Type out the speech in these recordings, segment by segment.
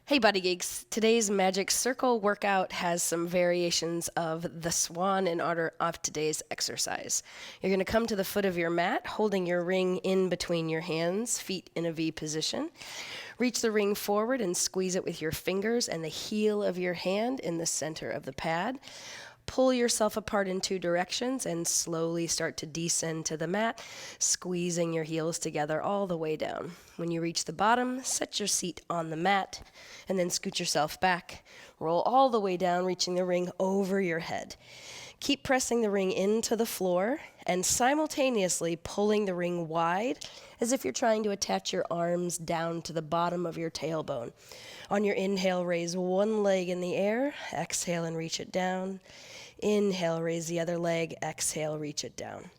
Hey Buddy Geeks, today's Magic Circle workout has some variations of the Swan in order of today's exercise. You're going to come to the foot of your mat, holding your ring in between your hands, feet in a V position. Reach the ring forward and squeeze it with your fingers and the heel of your hand in the center of the pad. Pull yourself apart in two directions and slowly start to descend to the mat, squeezing your heels together all the way down. When you reach the bottom, set your seat on the mat and then scoot yourself back. Roll all the way down, reaching the ring over your head. Keep pressing the ring into the floor and simultaneously pulling the ring wide as if you're trying to attach your arms down to the bottom of your tailbone. On your inhale, raise one leg in the air. Exhale and reach it down. Inhale, raise the other leg. Exhale, reach it down.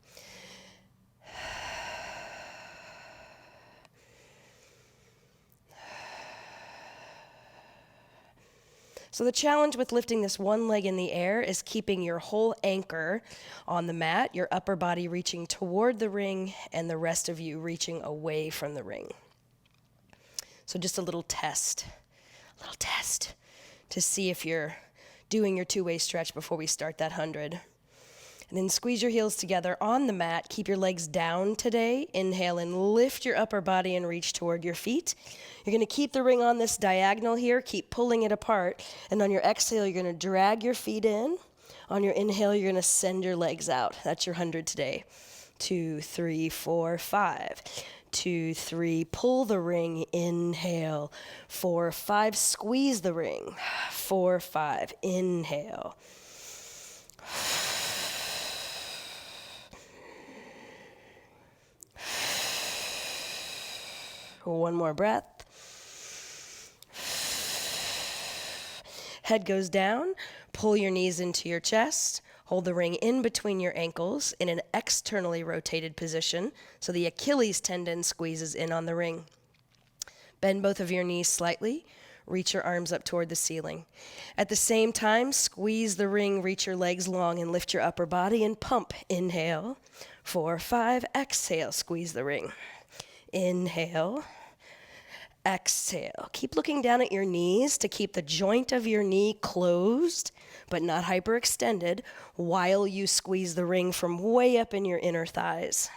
So the challenge with lifting this one leg in the air is keeping your whole anchor on the mat, your upper body reaching toward the ring, and the rest of you reaching away from the ring. So just a little test to see if you're doing your two-way stretch before we start that 100. And then squeeze your heels together on the mat. Keep your legs down today. Inhale and lift your upper body and reach toward your feet. You're going to keep the ring on this diagonal here. Keep pulling it apart. And on your exhale, you're going to drag your feet in. On your inhale, you're going to send your legs out. That's your 100 today. 2, 3, 4, 5. 2, 3, pull the ring, inhale. 4, 5, squeeze the ring. 4, 5, inhale. One more breath. Head goes down. Pull your knees into your chest. Hold the ring in between your ankles in an externally rotated position so the Achilles tendon squeezes in on the ring. Bend both of your knees slightly. Reach your arms up toward the ceiling. At the same time, squeeze the ring, reach your legs long, and lift your upper body and pump. Inhale. 4, 5, exhale. Squeeze the ring. Inhale. Exhale. Keep looking down at your knees to keep the joint of your knee closed, but not hyperextended, while you squeeze the ring from way up in your inner thighs.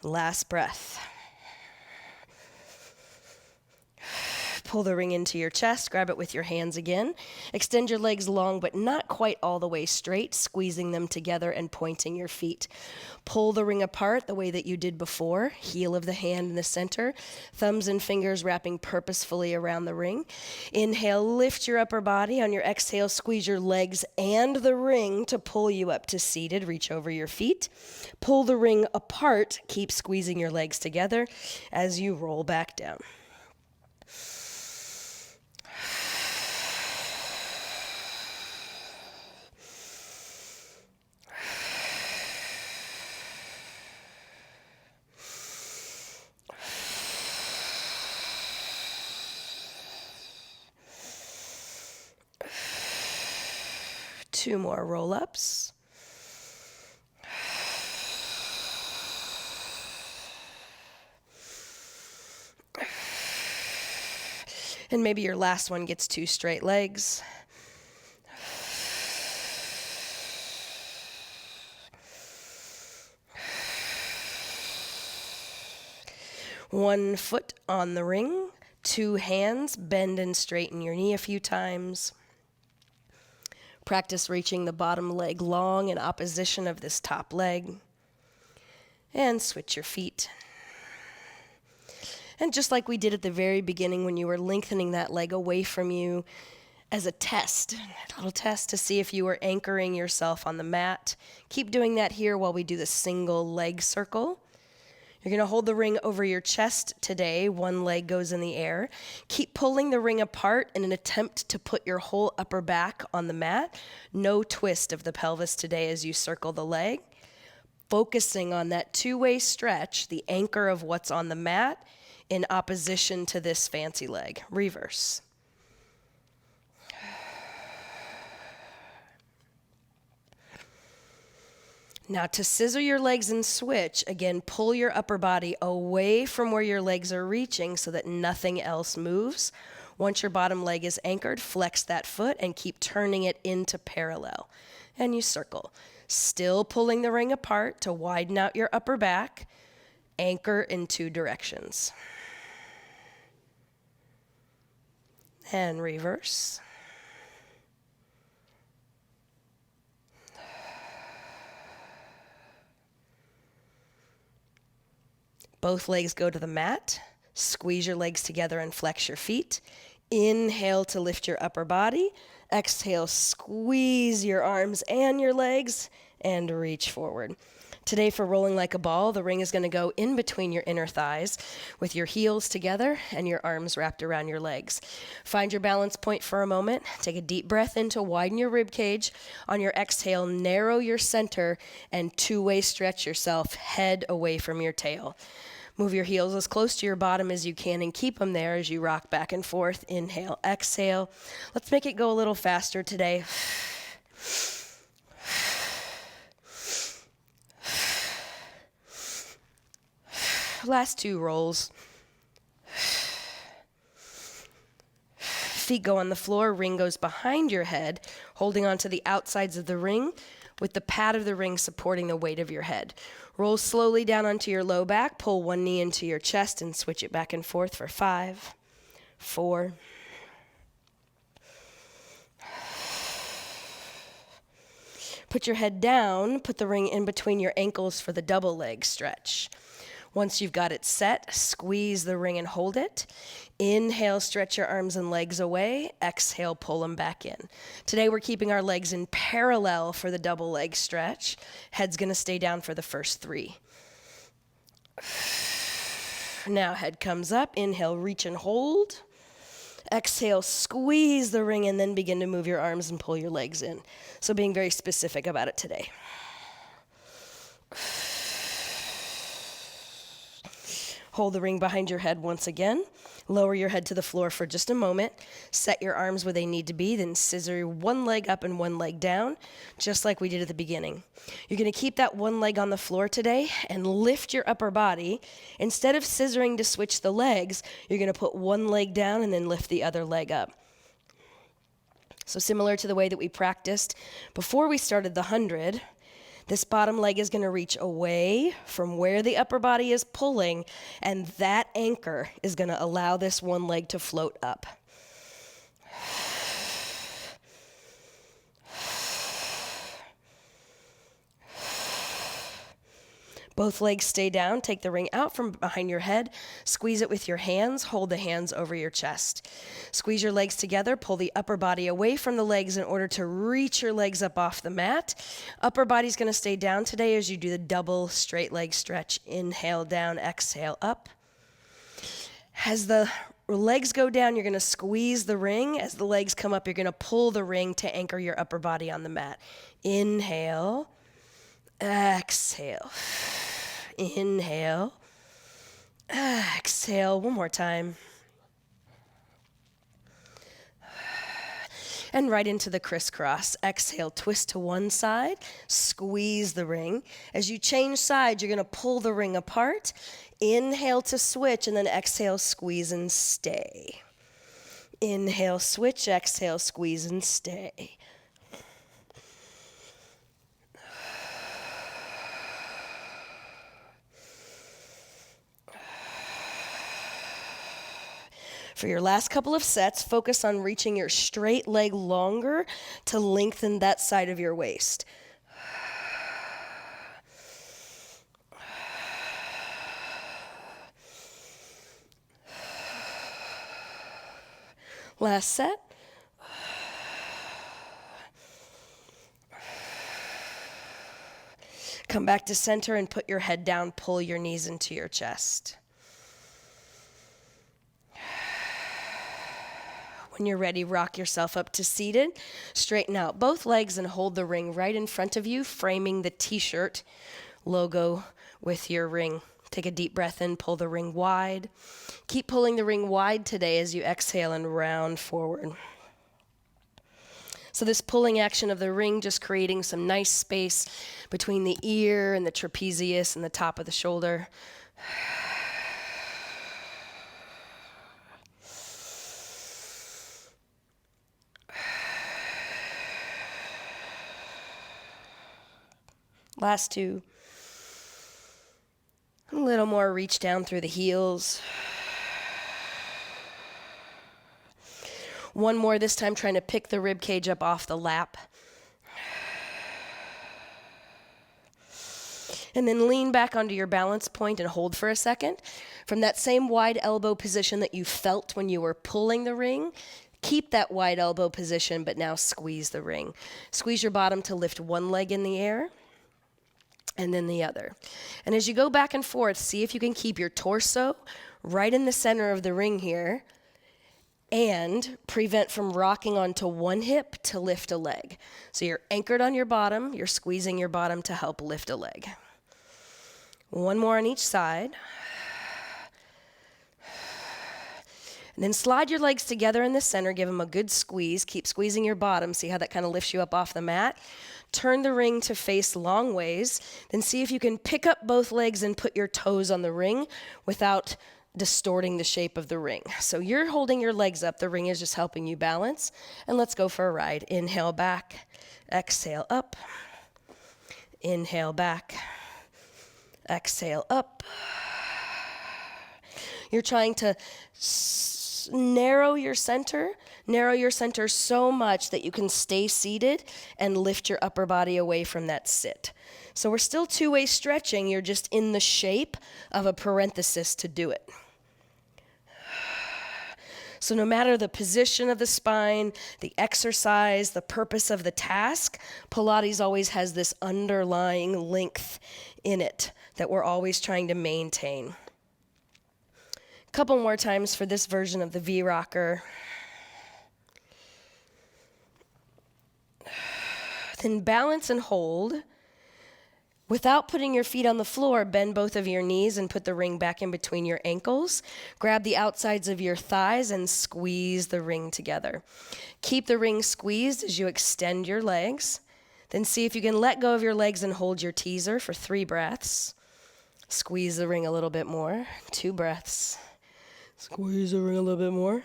Last breath. Pull the ring into your chest, grab it with your hands again. Extend your legs long, but not quite all the way straight, squeezing them together and pointing your feet. Pull the ring apart the way that you did before, heel of the hand in the center, thumbs and fingers wrapping purposefully around the ring. Inhale, lift your upper body. On your exhale, squeeze your legs and the ring to pull you up to seated. Reach over your feet. Pull the ring apart. Keep squeezing your legs together as you roll back down. Two more roll-ups. And maybe your last one gets 2 straight legs. One foot on the ring, 2 hands, bend and straighten your knee a few times. Practice reaching the bottom leg long in opposition of this top leg. And switch your feet. And just like we did at the very beginning when you were lengthening that leg away from you as a test, a little test to see if you were anchoring yourself on the mat. Keep doing that here while we do the single leg circle. You're going to hold the ring over your chest today. One leg goes in the air. Keep pulling the ring apart in an attempt to put your whole upper back on the mat. No twist of the pelvis today as you circle the leg. Focusing on that two-way stretch, the anchor of what's on the mat in opposition to this fancy leg. Reverse. Now to scissor your legs and switch, again, pull your upper body away from where your legs are reaching so that nothing else moves Once your bottom leg is anchored, flex that foot and keep turning it into parallel. And you circle. Still pulling the ring apart to widen out your upper back. Anchor in 2 directions. And reverse. Both legs go to the mat. Squeeze your legs together and flex your feet. Inhale to lift your upper body. Exhale, squeeze your arms and your legs and reach forward. Today for rolling like a ball, the ring is going to go in between your inner thighs with your heels together and your arms wrapped around your legs. Find your balance point for a moment. Take a deep breath in to widen your rib cage. On your exhale, narrow your center and 2-way stretch yourself, head away from your tail. Move your heels as close to your bottom as you can and keep them there as you rock back and forth. Inhale, exhale. Let's make it go a little faster today. Last 2 rolls. Feet go on the floor, ring goes behind your head, holding onto the outsides of the ring with the pad of the ring supporting the weight of your head. Roll slowly down onto your low back, pull one knee into your chest and switch it back and forth for 5, 4, put your head down, put the ring in between your ankles for the double leg stretch. Once you've got it set, squeeze the ring and hold it. Inhale, stretch your arms and legs away. Exhale, pull them back in. Today we're keeping our legs in parallel for the double leg stretch. Head's going to stay down for the first 3. Now head comes up. Inhale, reach and hold. Exhale, squeeze the ring and then begin to move your arms and pull your legs in. So being very specific about it today. Hold the ring behind your head once again. Lower your head to the floor for just a moment. Set your arms where they need to be, then scissor one leg up and one leg down, just like we did at the beginning. You're going to keep that one leg on the floor today and lift your upper body. Instead of scissoring to switch the legs, you're going to put one leg down and then lift the other leg up. So similar to the way that we practiced before we started the 100, this bottom leg is going to reach away from where the upper body is pulling, and that anchor is going to allow this one leg to float up. Both legs stay down. Take the ring out from behind your head. Squeeze it with your hands. Hold the hands over your chest. Squeeze your legs together. Pull the upper body away from the legs in order to reach your legs up off the mat. Upper body's going to stay down today as you do the double straight leg stretch. Inhale down, exhale up. As the legs go down, you're going to squeeze the ring. As the legs come up, you're going to pull the ring to anchor your upper body on the mat. Inhale, exhale. Inhale, exhale, one more time. And right into the crisscross. Exhale, twist to one side, squeeze the ring. As you change sides, you're going to pull the ring apart. Inhale to switch, and then exhale, squeeze and stay. Inhale, switch, exhale, squeeze and stay. For your last couple of sets, focus on reaching your straight leg longer to lengthen that side of your waist. Last set. Come back to center and put your head down. Pull your knees into your chest. When you're ready, rock yourself up to seated. Straighten out both legs and hold the ring right in front of you, framing the t-shirt logo with your ring. Take a deep breath in, pull the ring wide. Keep pulling the ring wide today as you exhale and round forward. So this pulling action of the ring, just creating some nice space between the ear and the trapezius and the top of the shoulder. Last two. A little more reach down through the heels. One more, this time trying to pick the rib cage up off the lap. And then lean back onto your balance point and hold for a second. From that same wide elbow position that you felt when you were pulling the ring, keep that wide elbow position, but now squeeze the ring. Squeeze your bottom to lift one leg in the air, and then the other. And as you go back and forth, see if you can keep your torso right in the center of the ring here, and prevent from rocking onto one hip to lift a leg. So you're anchored on your bottom, you're squeezing your bottom to help lift a leg. One more on each side. And then slide your legs together in the center, give them a good squeeze. Keep squeezing your bottom, see how that kind of lifts you up off the mat. Turn the ring to face long ways. Then see if you can pick up both legs and put your toes on the ring without distorting the shape of the ring. So you're holding your legs up, the ring is just helping you balance. And let's go for a ride. Inhale back, exhale up. Inhale back, exhale up. You're trying to narrow your center so much that you can stay seated and lift your upper body away from that sit. So we're still two-way stretching, you're just in the shape of a parenthesis to do it. So no matter the position of the spine, the exercise, the purpose of the task, Pilates always has this underlying length in it that we're always trying to maintain. A couple more times for this version of the V-rocker. Then balance and hold. Without putting your feet on the floor, bend both of your knees and put the ring back in between your ankles. Grab the outsides of your thighs and squeeze the ring together. Keep the ring squeezed as you extend your legs. Then see if you can let go of your legs and hold your teaser for 3 breaths. Squeeze the ring a little bit more. 2 breaths. Squeeze the ring a little bit more.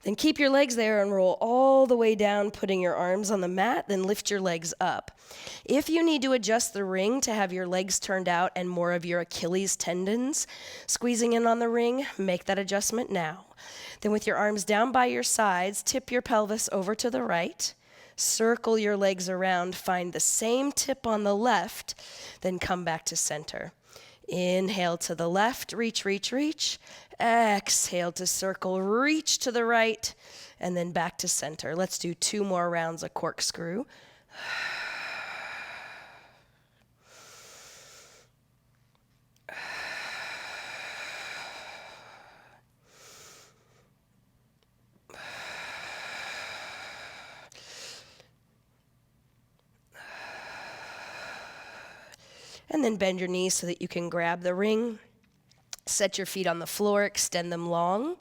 Then keep your legs there and roll all the way down, putting your arms on the mat, then lift your legs up. If you need to adjust the ring to have your legs turned out and more of your Achilles tendons squeezing in on the ring, make that adjustment now. Then with your arms down by your sides, tip your pelvis over to the right, circle your legs around, find the same tip on the left, then come back to center. Inhale to the left, reach, reach, reach. Exhale to circle, reach to the right, and then back to center. Let's do 2 more rounds of corkscrew. And then bend your knees so that you can grab the ring. Set your feet on the floor, extend them long.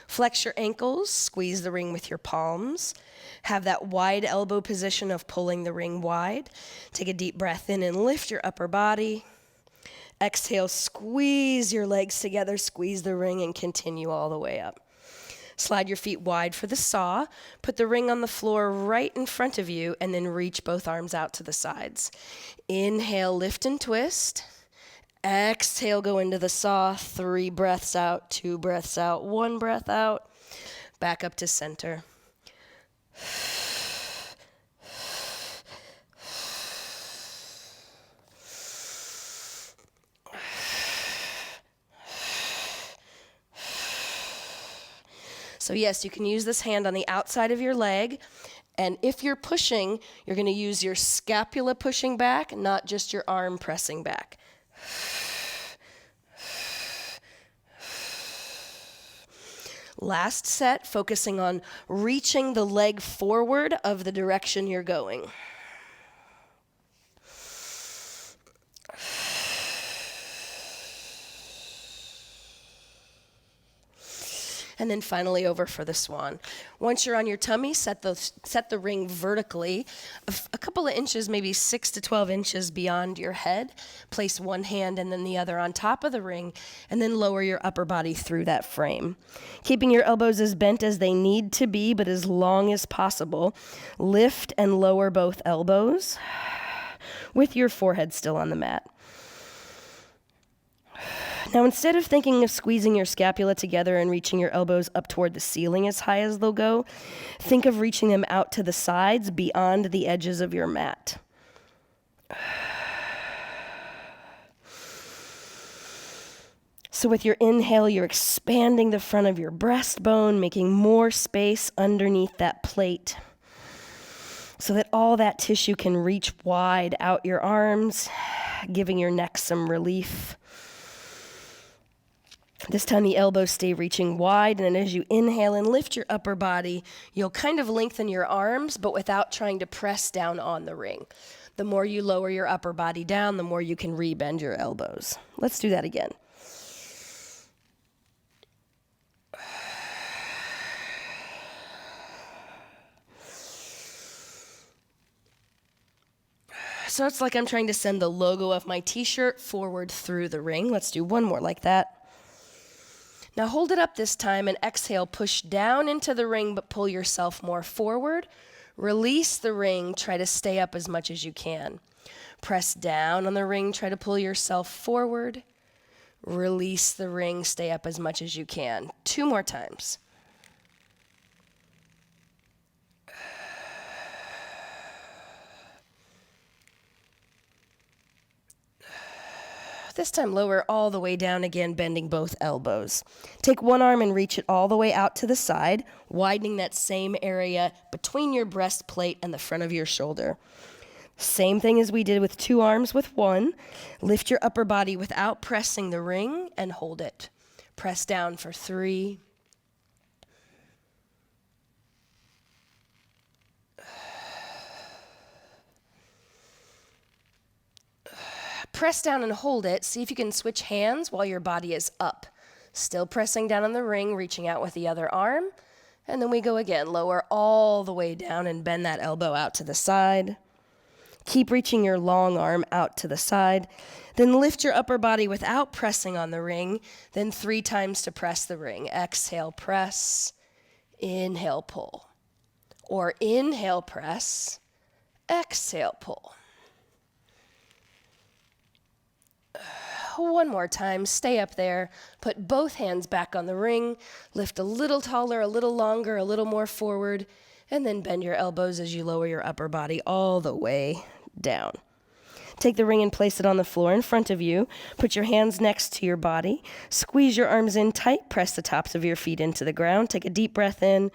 Flex your ankles, squeeze the ring with your palms. Have that wide elbow position of pulling the ring wide. Take a deep breath in and lift your upper body. Exhale, squeeze your legs together, squeeze the ring, and continue all the way up. Slide your feet wide for the saw. Put the ring on the floor right in front of you, and then reach both arms out to the sides. Inhale, lift and twist. Exhale, go into the saw. 3 breaths out, 2 breaths out, 1 breath out. Back up to center. So yes, you can use this hand on the outside of your leg. And if you're pushing, you're going to use your scapula pushing back, not just your arm pressing back. Last set, focusing on reaching the leg forward of the direction you're going. And then finally over for the swan. Once you're on your tummy, set the ring vertically, a couple of inches, maybe 6 to 12 inches beyond your head. Place one hand and then the other on top of the ring, and then lower your upper body through that frame. Keeping your elbows as bent as they need to be, but as long as possible. Lift and lower both elbows. with your forehead still on the mat. Now, instead of thinking of squeezing your scapula together and reaching your elbows up toward the ceiling as high as they'll go, think of reaching them out to the sides beyond the edges of your mat. So with your inhale, you're expanding the front of your breastbone, making more space underneath that plate so that all that tissue can reach wide out your arms, giving your neck some relief. This time the elbows stay reaching wide, and then as you inhale and lift your upper body, you'll kind of lengthen your arms, but without trying to press down on the ring. The more you lower your upper body down, the more you can rebend your elbows. Let's do that again. So it's like I'm trying to send the logo of my t-shirt forward through the ring. Let's do one more like that. Now hold it up this time and exhale, push down into the ring, but pull yourself more forward. Release the ring, try to stay up as much as you can. Press down on the ring, try to pull yourself forward. Release the ring, stay up as much as you can. 2 more times. This time lower all the way down again, bending both elbows. Take one arm and reach it all the way out to the side, widening that same area between your breastplate and the front of your shoulder. Same thing as we did with 2 arms with one. Lift your upper body without pressing the ring and hold it. Press down for 3. Press down and hold it. See if you can switch hands while your body is up. Still pressing down on the ring, reaching out with the other arm. And then we go again. Lower all the way down and bend that elbow out to the side. Keep reaching your long arm out to the side. Then lift your upper body without pressing on the ring. Then 3 times to press the ring. Exhale, press. Inhale, pull. Or inhale, press. Exhale, pull. One more time, stay up there, put both hands back on the ring, lift a little taller, a little longer, a little more forward, and then bend your elbows as you lower your upper body all the way down. Take the ring and place it on the floor in front of you. Put your hands next to your body. Squeeze your arms in tight, press the tops of your feet into the ground. Take a deep breath in,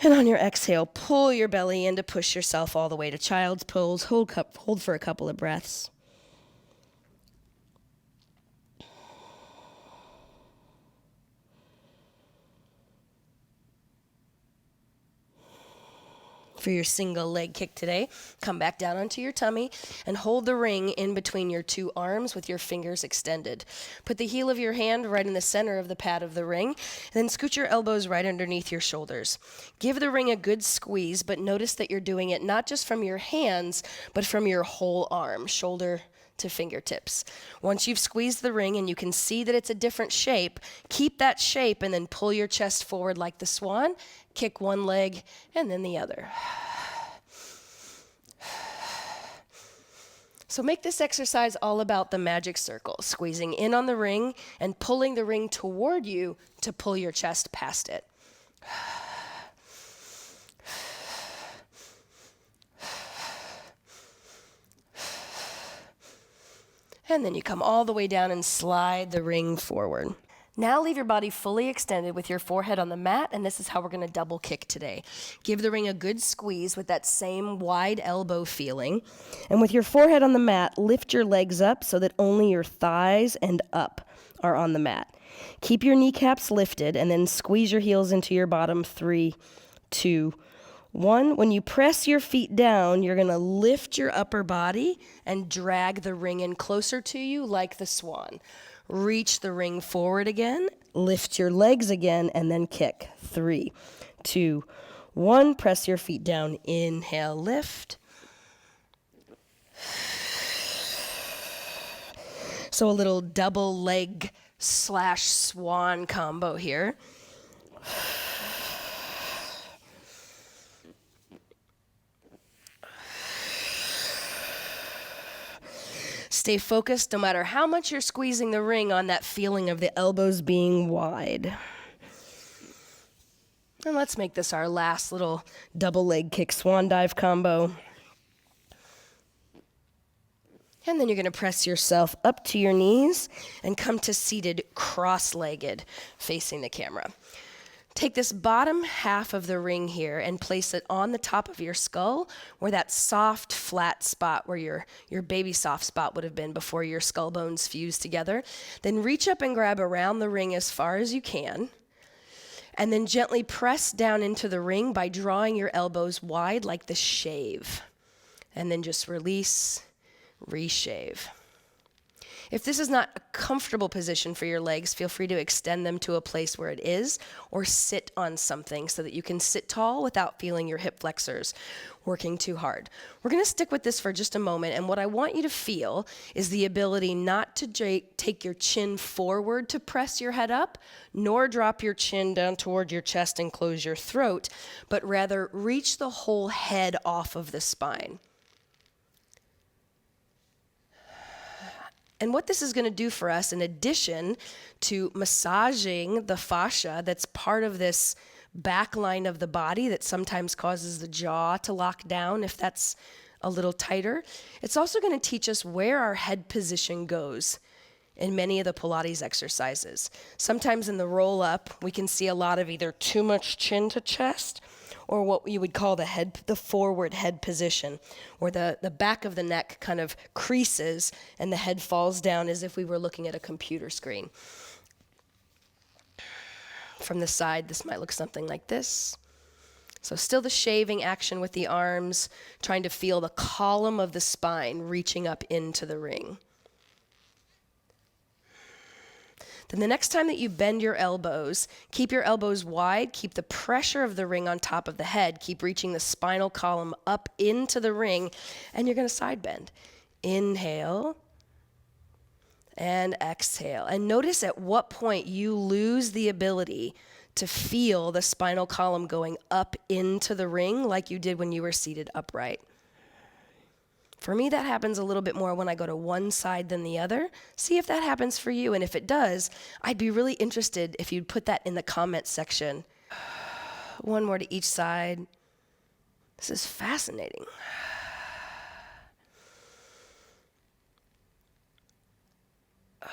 and on your exhale, pull your belly in to push yourself all the way to child's pose. Hold for a couple of breaths. For your single leg kick today, come back down onto your tummy and hold the ring in between your 2 arms with your fingers extended. Put the heel of your hand right in the center of the pad of the ring, and then scoot your elbows right underneath your shoulders. Give the ring a good squeeze, but notice that you're doing it not just from your hands, but from your whole arm, shoulder to fingertips. Once you've squeezed the ring and you can see that it's a different shape, keep that shape and then pull your chest forward like the swan. Kick one leg and then the other. So make this exercise all about the magic circle, squeezing in on the ring and pulling the ring toward you to pull your chest past it. And then you come all the way down and slide the ring forward. Now leave your body fully extended with your forehead on the mat, and this is how we're going to double kick today. Give the ring a good squeeze with that same wide elbow feeling. And with your forehead on the mat, lift your legs up so that only your thighs and up are on the mat. Keep your kneecaps lifted and then squeeze your heels into your bottom. 3, 2, 1. When you press your feet down, you're going to lift your upper body and drag the ring in closer to you like the swan. Reach the ring forward again, lift your legs again, and then kick. 3, 2, 1. Press your feet down. Inhale, lift. So a little double leg / swan combo here. Stay focused no matter how much you're squeezing the ring on that feeling of the elbows being wide. And let's make this our last little double leg kick swan dive combo. And then you're going to press yourself up to your knees and come to seated cross-legged facing the camera. Take this bottom half of the ring here and place it on the top of your skull where that soft, flat spot where your baby soft spot would have been before your skull bones fused together. Then reach up and grab around the ring as far as you can. And then gently press down into the ring by drawing your elbows wide like the shave. And then just release, reshave. If this is not a comfortable position for your legs, feel free to extend them to a place where it is, or sit on something so that you can sit tall without feeling your hip flexors working too hard. We're going to stick with this for just a moment, and what I want you to feel is the ability not to take your chin forward to press your head up, nor drop your chin down toward your chest and close your throat, but rather reach the whole head off of the spine. And what this is going to do for us, in addition to massaging the fascia that's part of this back line of the body that sometimes causes the jaw to lock down if that's a little tighter, it's also going to teach us where our head position goes in many of the Pilates exercises. Sometimes in the roll-up, we can see a lot of either too much chin to chest or what you would call the forward head position, where the back of the neck kind of creases and the head falls down as if we were looking at a computer screen. From the side, this might look something like this. So still the shaving action with the arms, trying to feel the column of the spine reaching up into the ring. Then the next time that you bend your elbows, keep your elbows wide, keep the pressure of the ring on top of the head, keep reaching the spinal column up into the ring, and you're going to side bend. Inhale and exhale. And notice at what point you lose the ability to feel the spinal column going up into the ring like you did when you were seated upright. For me, that happens a little bit more when I go to one side than the other. See if that happens for you. And if it does, I'd be really interested if you'd put that in the comments section. One more to each side. This is fascinating. And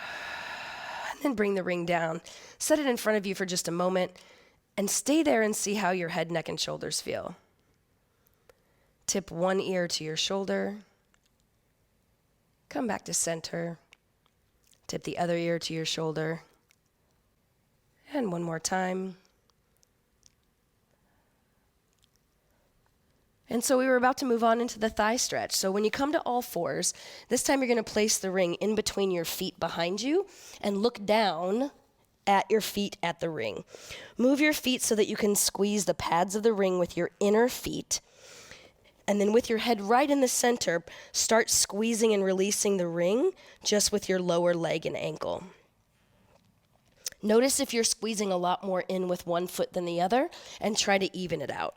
then bring the ring down. Set it in front of you for just a moment and stay there and see how your head, neck, and shoulders feel. Tip one ear to your shoulder. Come back to center. Tip the other ear to your shoulder. And one more time. And so we were about to move on into the thigh stretch. So when you come to all fours, this time you're going to place the ring in between your feet behind you and look down at your feet at the ring. Move your feet so that you can squeeze the pads of the ring with your inner feet. And then with your head right in the center, start squeezing and releasing the ring just with your lower leg and ankle. Notice if you're squeezing a lot more in with one foot than the other, and try to even it out.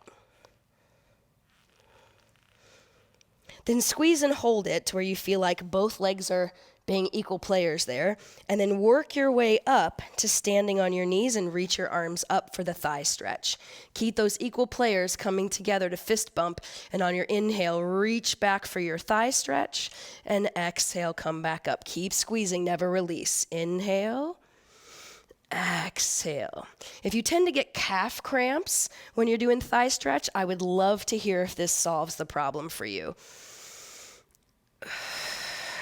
Then squeeze and hold it to where you feel like both legs are being equal players there, and then work your way up to standing on your knees and reach your arms up for the thigh stretch. Keep those equal players coming together to fist bump, and on your inhale, reach back for your thigh stretch, and exhale, come back up. Keep squeezing, never release. Inhale, exhale. If you tend to get calf cramps when you're doing thigh stretch, I would love to hear if this solves the problem for you.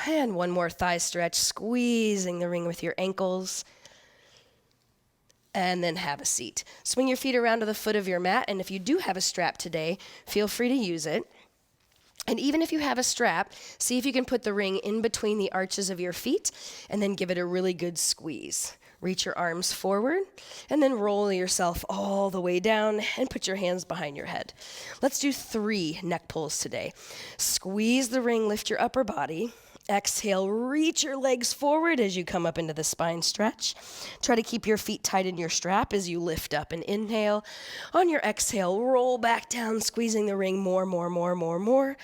And one more thigh stretch, squeezing the ring with your ankles. And then have a seat. Swing your feet around to the foot of your mat, and if you do have a strap today, feel free to use it. And even if you have a strap, see if you can put the ring in between the arches of your feet, and then give it a really good squeeze. Reach your arms forward, and then roll yourself all the way down, and put your hands behind your head. Let's do 3 neck pulls today. Squeeze the ring, lift your upper body. Exhale, reach your legs forward as you come up into the spine stretch. Try to keep your feet tight in your strap as you lift up and inhale. On your exhale, roll back down, squeezing the ring more.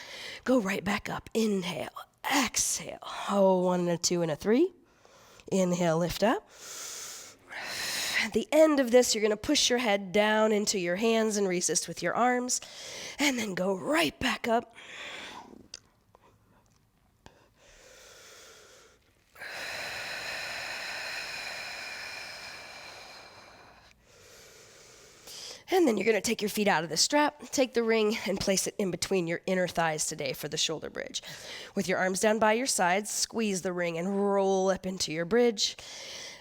Go right back up. Inhale, Exhale. Oh, 1 and a 2 and a 3. Inhale, lift up. At the end of this, you're going to push your head down into your hands and resist with your arms, and then go right back up. And then you're going to take your feet out of the strap, take the ring, and place it in between your inner thighs today for the shoulder bridge. With your arms down by your sides, squeeze the ring and roll up into your bridge.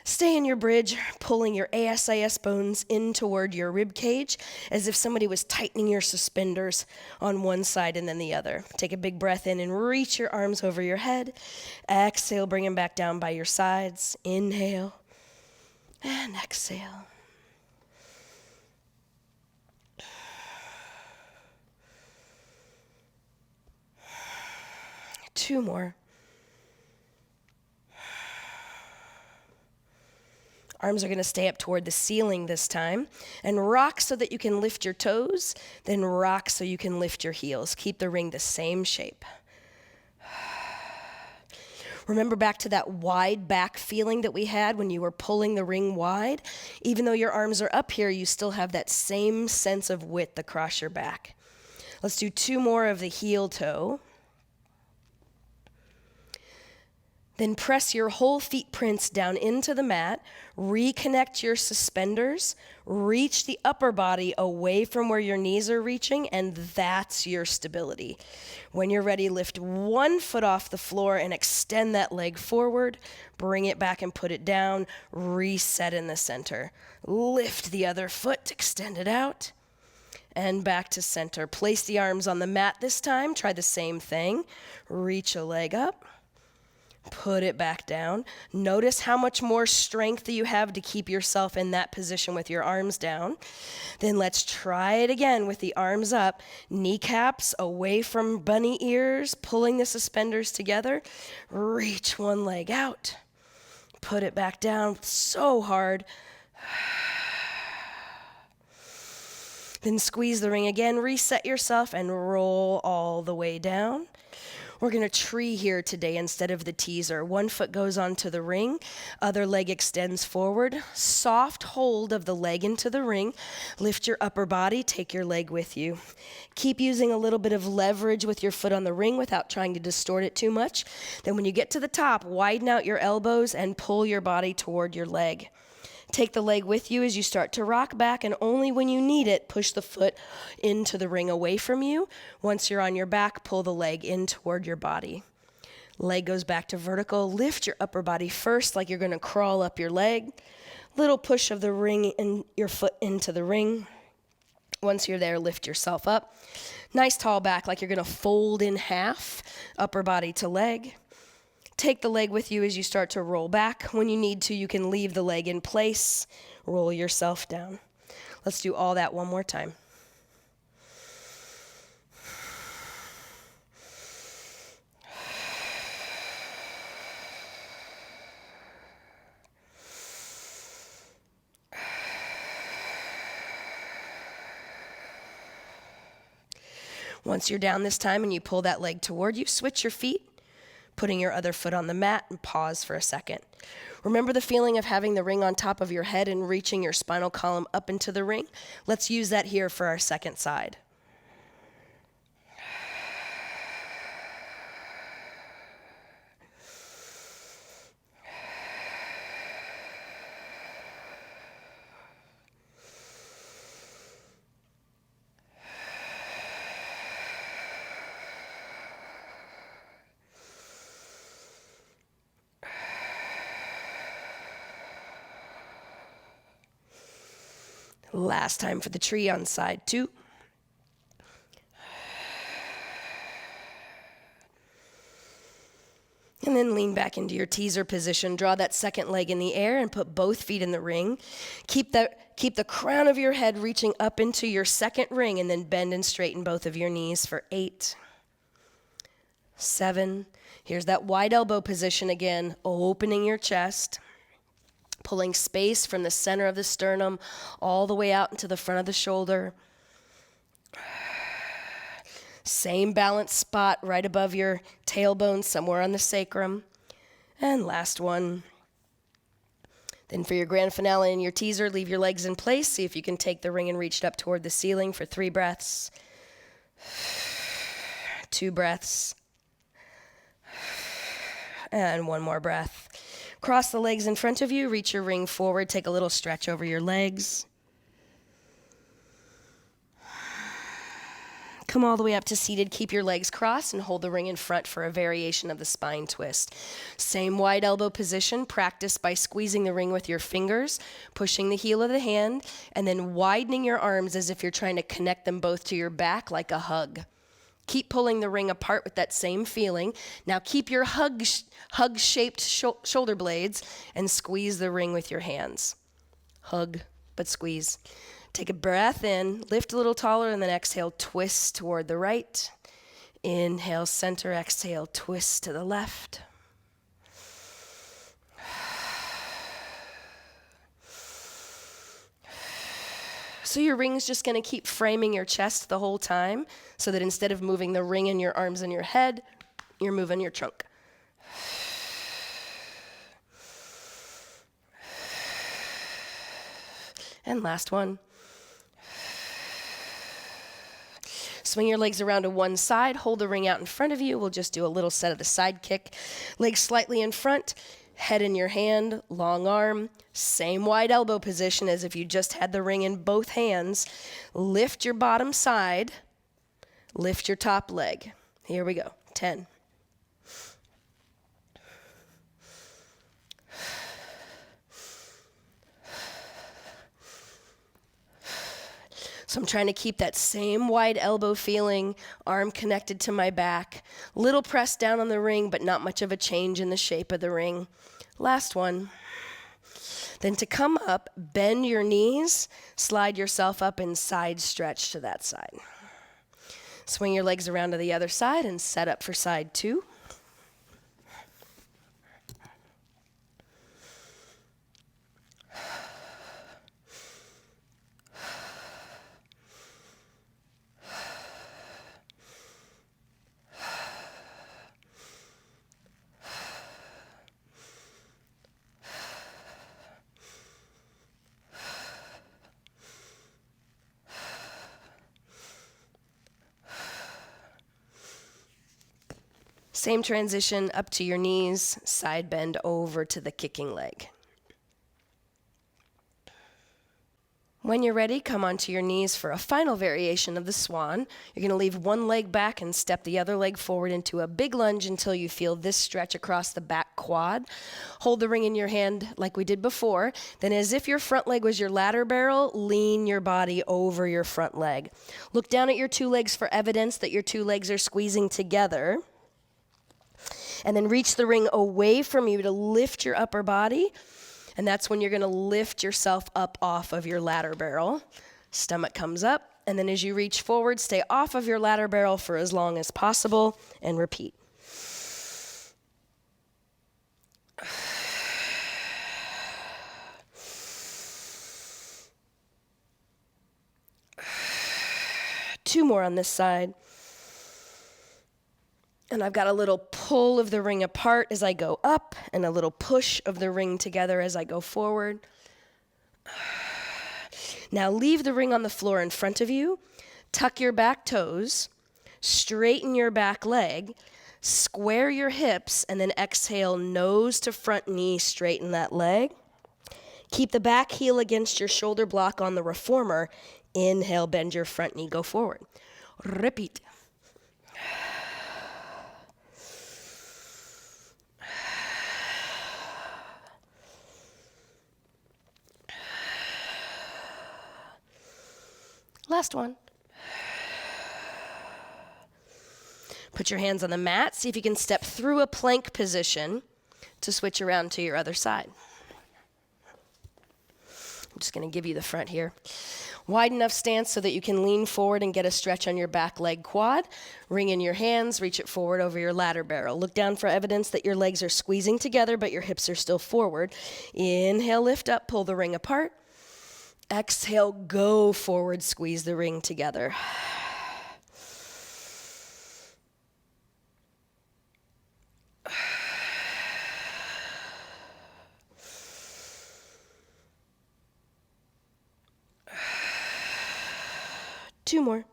Stay in your bridge, pulling your ASIS bones in toward your rib cage as if somebody was tightening your suspenders on one side and then the other. Take a big breath in and reach your arms over your head. Exhale, bring them back down by your sides. Inhale and exhale. Two more. Arms are going to stay up toward the ceiling this time. And rock so that you can lift your toes, then rock so you can lift your heels. Keep the ring the same shape. Remember back to that wide back feeling that we had when you were pulling the ring wide? Even though your arms are up here, you still have that same sense of width across your back. Let's do two more of the heel toe. Then press your whole feet prints down into the mat, reconnect your suspenders, reach the upper body away from where your knees are reaching, and that's your stability. When you're ready, lift one foot off the floor and extend that leg forward, bring it back and put it down, reset in the center. Lift the other foot, extend it out, and back to center. Place the arms on the mat this time, try the same thing. Reach a leg up. Put it back down. Notice how much more strength you have to keep yourself in that position with your arms down. Then let's try it again with the arms up. Kneecaps away from bunny ears, pulling the suspenders together. Reach one leg out. Put it back down so hard. Then squeeze the ring again. Reset yourself and roll all the way down. We're going to tree here today instead of the teaser. One foot goes onto the ring, other leg extends forward. Soft hold of the leg into the ring. Lift your upper body, take your leg with you. Keep using a little bit of leverage with your foot on the ring without trying to distort it too much. Then when you get to the top, widen out your elbows and pull your body toward your leg. Take the leg with you as you start to rock back, and only when you need it, push the foot into the ring away from you. Once you're on your back, pull the leg in toward your body. Leg goes back to vertical. Lift your upper body first like you're going to crawl up your leg. Little push of the ring and your foot into the ring. Once you're there, lift yourself up. Nice tall back like you're going to fold in half, upper body to leg. Take the leg with you as you start to roll back. When you need to, you can leave the leg in place. Roll yourself down. Let's do all that one more time. Once you're down this time and you pull that leg toward you, switch your feet, putting your other foot on the mat, and pause for a second. Remember the feeling of having the ring on top of your head and reaching your spinal column up into the ring? Let's use that here for our second side. Last time for the tree on side 2. And then lean back into your teaser position. Draw that second leg in the air and put both feet in the ring. Keep the crown of your head reaching up into your second ring, and then bend and straighten both of your knees for 8, 7. Here's that wide elbow position again, opening your chest. Pulling space from the center of the sternum all the way out into the front of the shoulder. Same balance spot right above your tailbone somewhere on the sacrum. And last one. Then for your grand finale and your teaser, leave your legs in place. See if you can take the ring and reach it up toward the ceiling for 3 breaths. 2 breaths. And 1 more breath. Cross the legs in front of you. Reach your ring forward. Take a little stretch over your legs. Come all the way up to seated. Keep your legs crossed and hold the ring in front for a variation of the spine twist. Same wide elbow position. Practice by squeezing the ring with your fingers, pushing the heel of the hand, and then widening your arms as if you're trying to connect them both to your back like a hug. Keep pulling the ring apart with that same feeling. Now keep your hug-shaped shoulder blades and squeeze the ring with your hands. Hug, but squeeze. Take a breath in, lift a little taller, and then exhale, twist toward the right. Inhale, center, exhale, twist to the left. So your ring's just going to keep framing your chest the whole time, so that instead of moving the ring in your arms and your head, you're moving your trunk. And last one. Swing your legs around to one side. Hold the ring out in front of you. We'll just do a little set of the side kick. Legs slightly in front. Head in your hand. Long arm. Same wide elbow position as if you just had the ring in both hands. Lift your bottom side. Lift your top leg. Here we go. 10. So I'm trying to keep that same wide elbow feeling, arm connected to my back, little press down on the ring, but not much of a change in the shape of the ring. Last one. Then to come up, bend your knees, slide yourself up and side stretch to that side. Swing your legs around to the other side and set up for side 2. Same transition up to your knees, side bend over to the kicking leg. When you're ready, come onto your knees for a final variation of the swan. You're going to leave one leg back and step the other leg forward into a big lunge until you feel this stretch across the back quad. Hold the ring in your hand like we did before. Then as if your front leg was your ladder barrel, lean your body over your front leg. Look down at your 2 legs for evidence that your 2 legs are squeezing together. And then reach the ring away from you to lift your upper body. And that's when you're going to lift yourself up off of your ladder barrel. Stomach comes up. And then as you reach forward, stay off of your ladder barrel for as long as possible. And repeat. Two more on this side. And I've got a little pull of the ring apart as I go up and a little push of the ring together as I go forward. Now leave the ring on the floor in front of you. Tuck your back toes. Straighten your back leg. Square your hips and then exhale, nose to front knee, straighten that leg. Keep the back heel against your shoulder block on the reformer. Inhale, bend your front knee, go forward. Repeat. Last one. Put your hands on the mat. See if you can step through a plank position to switch around to your other side. I'm just going to give you the front here. Wide enough stance so that you can lean forward and get a stretch on your back leg quad. Ring in your hands, reach it forward over your ladder barrel. Look down for evidence that your legs are squeezing together, but your hips are still forward. Inhale, lift up, pull the ring apart. Exhale, go forward, squeeze the ring together. 2 more.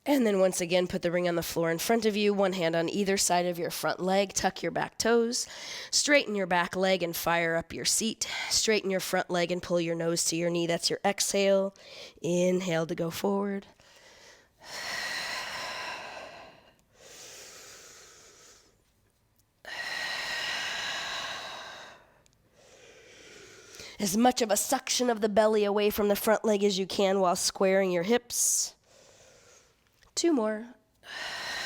And then once again, put the ring on the floor in front of you, one hand on either side of your front leg. Tuck your back toes. Straighten your back leg and fire up your seat. Straighten your front leg and pull your nose to your knee. That's your exhale. Inhale to go forward. As much of a suction of the belly away from the front leg as you can while squaring your hips. 2 more.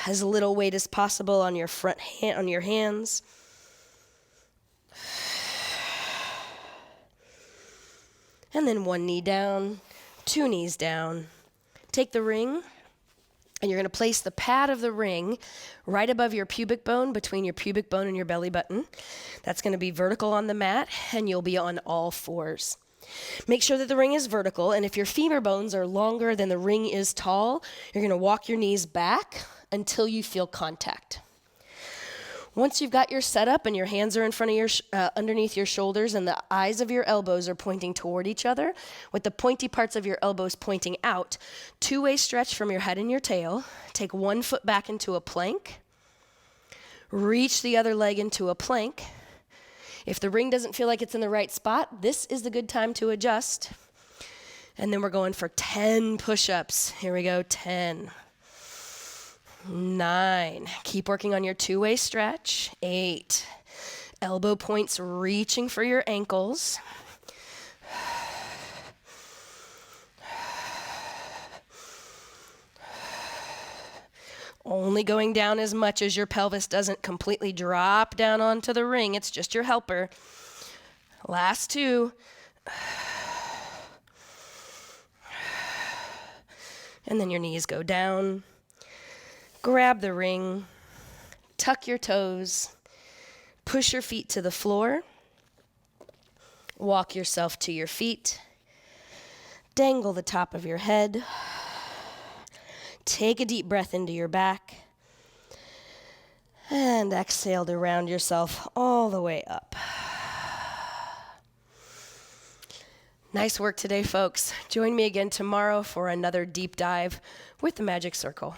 As little weight as possible on your on your hands. And then 1 knee down, 2 knees down. Take the ring, and you're going to place the pad of the ring right above your pubic bone, between your pubic bone and your belly button. That's going to be vertical on the mat, and you'll be on all fours. Make sure that the ring is vertical, and if your femur bones are longer than the ring is tall, you're going to walk your knees back until you feel contact. Once you've got your setup and your hands are in front of your underneath your shoulders and the eyes of your elbows are pointing toward each other, with the pointy parts of your elbows pointing out, 2-way stretch from your head and your tail. Take 1 foot back into a plank. Reach the other leg into a plank. If the ring doesn't feel like it's in the right spot, this is the good time to adjust. And then we're going for 10 push-ups. Here we go, 10. 9. Keep working on your 2-way stretch. 8. Elbow points reaching for your ankles. Only going down as much as your pelvis doesn't completely drop down onto the ring. It's just your helper. Last 2. And then your knees go down. Grab the ring. Tuck your toes. Push your feet to the floor. Walk yourself to your feet. Dangle the top of your head. Take a deep breath into your back. And exhale to round yourself all the way up. Nice work today, folks. Join me again tomorrow for another deep dive with the Magic Circle.